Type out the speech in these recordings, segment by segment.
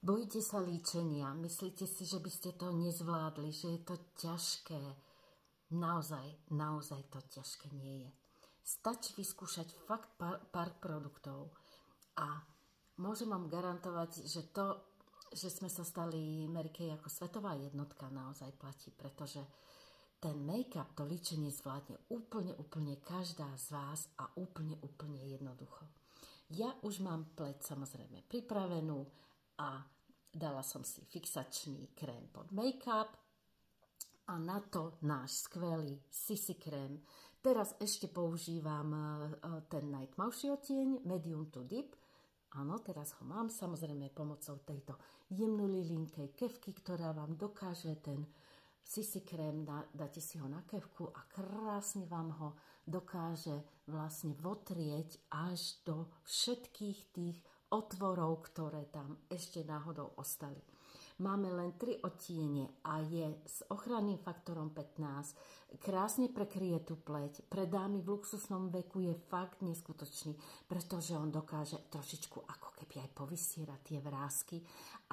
Bojíte sa líčenia, myslíte si, že by ste to nezvládli, že je to ťažké. Naozaj to ťažké nie je. Stačí vyskúšať fakt pár produktov a môžem vám garantovať, že to, že sme sa stali Mary-Kay ako svetová jednotka, naozaj platí, pretože ten make-up, to líčenie zvládne úplne každá z vás a úplne jednoducho. Ja už mám pleť samozrejme pripravenú a dala som si fixačný krém pod make-up a na to náš skvelý Sisi krém. Teraz ešte používam ten najtmavší odtieň Medium to Deep. Áno, teraz ho mám samozrejme pomocou tejto jemnulinkej kefky, ktorá vám dokáže ten Sisi krém, dáte si ho na kefku a krásne vám ho dokáže vlastne votrieť až do všetkých tých otvorov, ktoré tam ešte náhodou ostali. Máme len 3 odtiene a je s ochranným faktorom 15. Krásne prekryje tú pleť. Pre dámy v luxusnom veku je fakt neskutočný, pretože on dokáže trošičku ako keby aj povysierať tie vrásky.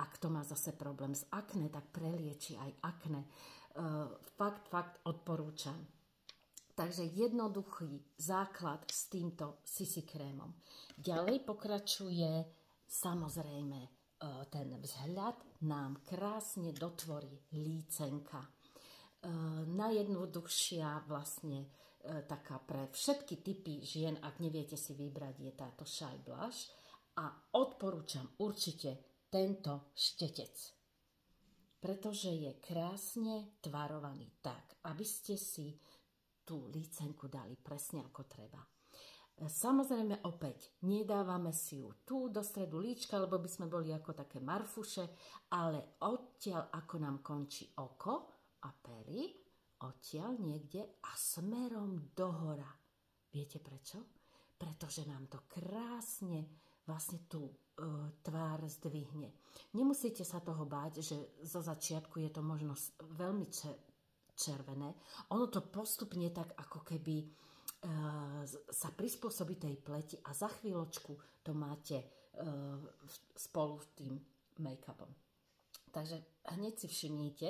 A kto má zase problém s akné, tak prelieči aj akné. Fakt odporúčam. Takže jednoduchý základ s týmto Sisi krémom. Ďalej pokračuje samozrejme ten vzhľad nám krásne dotvorí lícenka. Najjednoduchšia vlastne taká pre všetky typy žien, ak neviete si vybrať, je táto Shy Blush a odporúčam určite tento štetec, pretože je krásne tvarovaný tak, aby ste si tú lícenku dali presne ako treba. Samozrejme opäť nedávame si ju tu do stredu líčka, lebo by sme boli ako také marfuše, ale odtiaľ ako nám končí oko a pery, odtiaľ niekde a smerom dohora. Viete prečo? Pretože nám to krásne vlastne tú tvár zdvihne. Nemusíte sa toho báť, že zo začiatku je to možno veľmi červené. Ono to postupne tak ako keby sa prispôsobí tej pleti a za chvíľočku to máte spolu s tým make-upom. Takže hneď si všimnite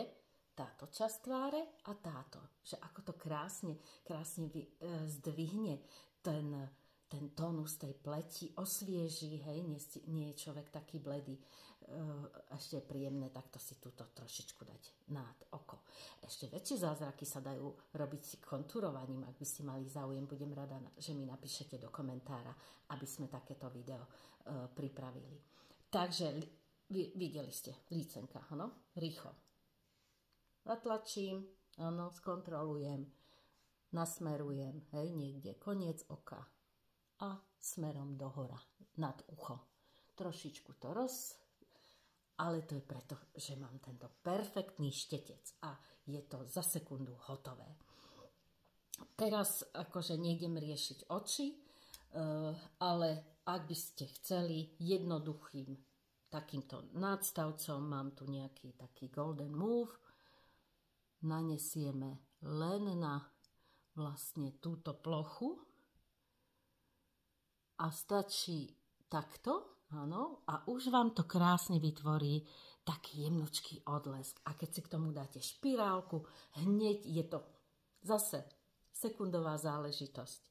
táto časť tváre a táto, že ako to krásne zdvihne ten tónus tej pleti, osvieží, hej, nie je človek taký bledý, ešte je príjemné takto si túto trošičku dať nad oko. Ešte väčšie zázraky sa dajú robiť si kontúrovaním, ak by ste mali záujem, budem rada, že mi napíšete do komentára, aby sme takéto video pripravili. Takže videli ste, lícenka, áno, rýchlo. Natlačím, áno, skontrolujem, nasmerujem, hej, niekde, koniec oka a smerom dohora, nad ucho. Trošičku to ale to je preto, že mám tento perfektný štetec a je to za sekundu hotové. Teraz akože nejdem riešiť oči, ale ak by ste chceli jednoduchým takýmto nadstavcom, mám tu nejaký taký golden move, nanesieme len na vlastne túto plochu a stačí takto, áno, a už vám to krásne vytvorí taký jemnočký odlesk. A keď si k tomu dáte špirálku, hneď je to zase sekundová záležitosť.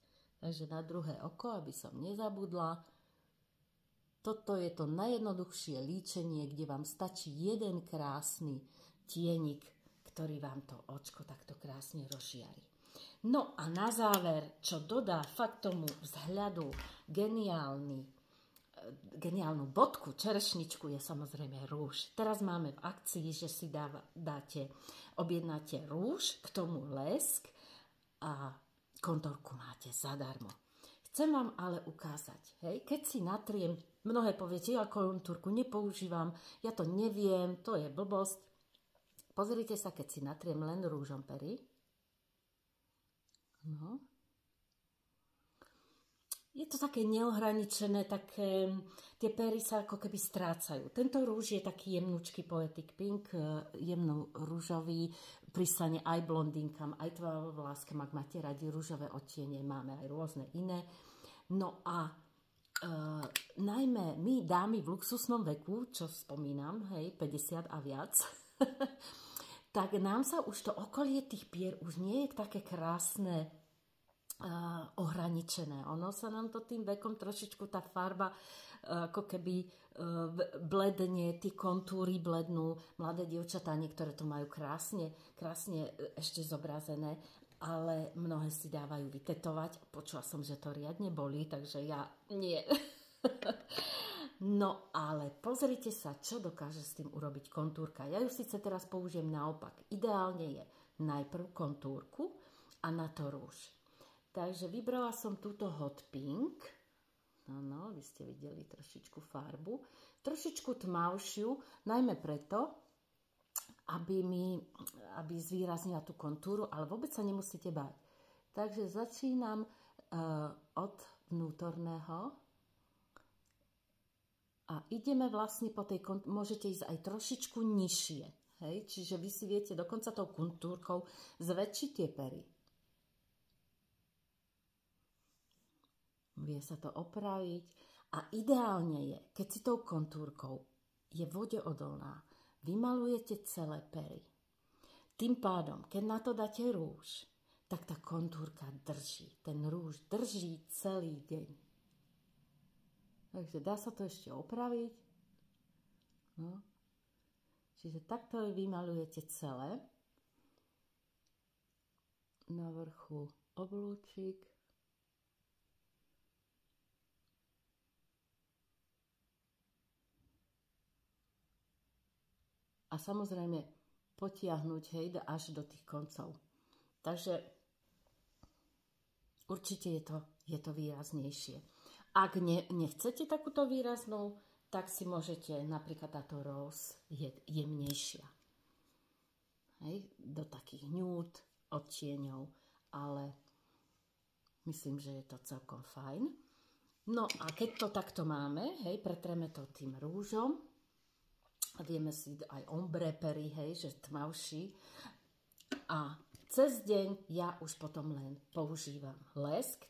Takže na druhé oko, aby som nezabudla, toto je to najjednoduchšie líčenie, kde vám stačí jeden krásny tienik, ktorý vám to očko takto krásne rozžiari. No a na záver, čo dodá fakt tomu vzhľadu geniálnu bodku, čerešničku, je samozrejme rúž. Teraz máme v akcii, že si objednáte rúž, k tomu lesk a kontórku máte zadarmo. Chcem vám ale ukázať, hej, keď si natriem, mnohé poviete, ja kontúrku nepoužívam, ja to neviem, to je blbosť. Pozrite sa, keď si natriem len rúžom pery. No. Je to také neohraničené, také, tie pery sa ako keby strácajú. Tento rúž je taký jemnúčky Poetic Pink, jemno rúžový, pristane aj blondínkam, aj tmavovláskam, ak máte radi rúžové odtiene, máme aj rôzne iné. No a najmä my dámy v luxusnom veku, čo spomínam, hej, 50 a viac, tak nám sa už to okolie tých pier už nie je také krásne ohraničené. Ono sa nám to tým vekom trošičku tá farba ako keby bledne, tie kontúry blednú. Mladé dievčatá, niektoré to majú krásne ešte zobrazené, ale mnohé si dávajú vytetovať. Počula som, že to riadne bolí, takže ja nie. No ale pozrite sa, čo dokáže s tým urobiť kontúrka. Ja ju síce teraz použijem naopak. Ideálne je najprv kontúrku a na to rúž. Takže vybrala som túto hot pink. Áno, vy ste videli trošičku farbu. Trošičku tmavšiu, najmä preto, aby zvýraznila tú kontúru, ale vôbec sa nemusíte báť. Takže začínam od vnútorného a ideme vlastne po tej kontúre, môžete ísť aj trošičku nižšie. Hej? Čiže vy si viete dokonca tou kontúrkou zväčšiť tie pery. Vie sa to opraviť a ideálne je, keď si tou kontúrkou je vodeodolná, vymalujete celé pery. Tým pádom, keď na to dáte rúž, tak tá kontúrka drží. Ten rúž drží celý deň. Takže dá sa to ešte opraviť. No. Čiže takto vymalujete celé. Na vrchu oblúčik. A samozrejme potiahnuť, hej, až do tých koncov. Takže určite je to výraznejšie. Ak nechcete takúto výraznú, tak si môžete, napríklad táto rose je jemnejšia. Hej, do takých ňút, odtieňov, ale myslím, že je to celkom fajn. No a keď to takto máme, hej, pretreme to tým rúžom, vieme si aj ombre pery, hej, že tmavší. A cez deň ja už potom len používam lesk,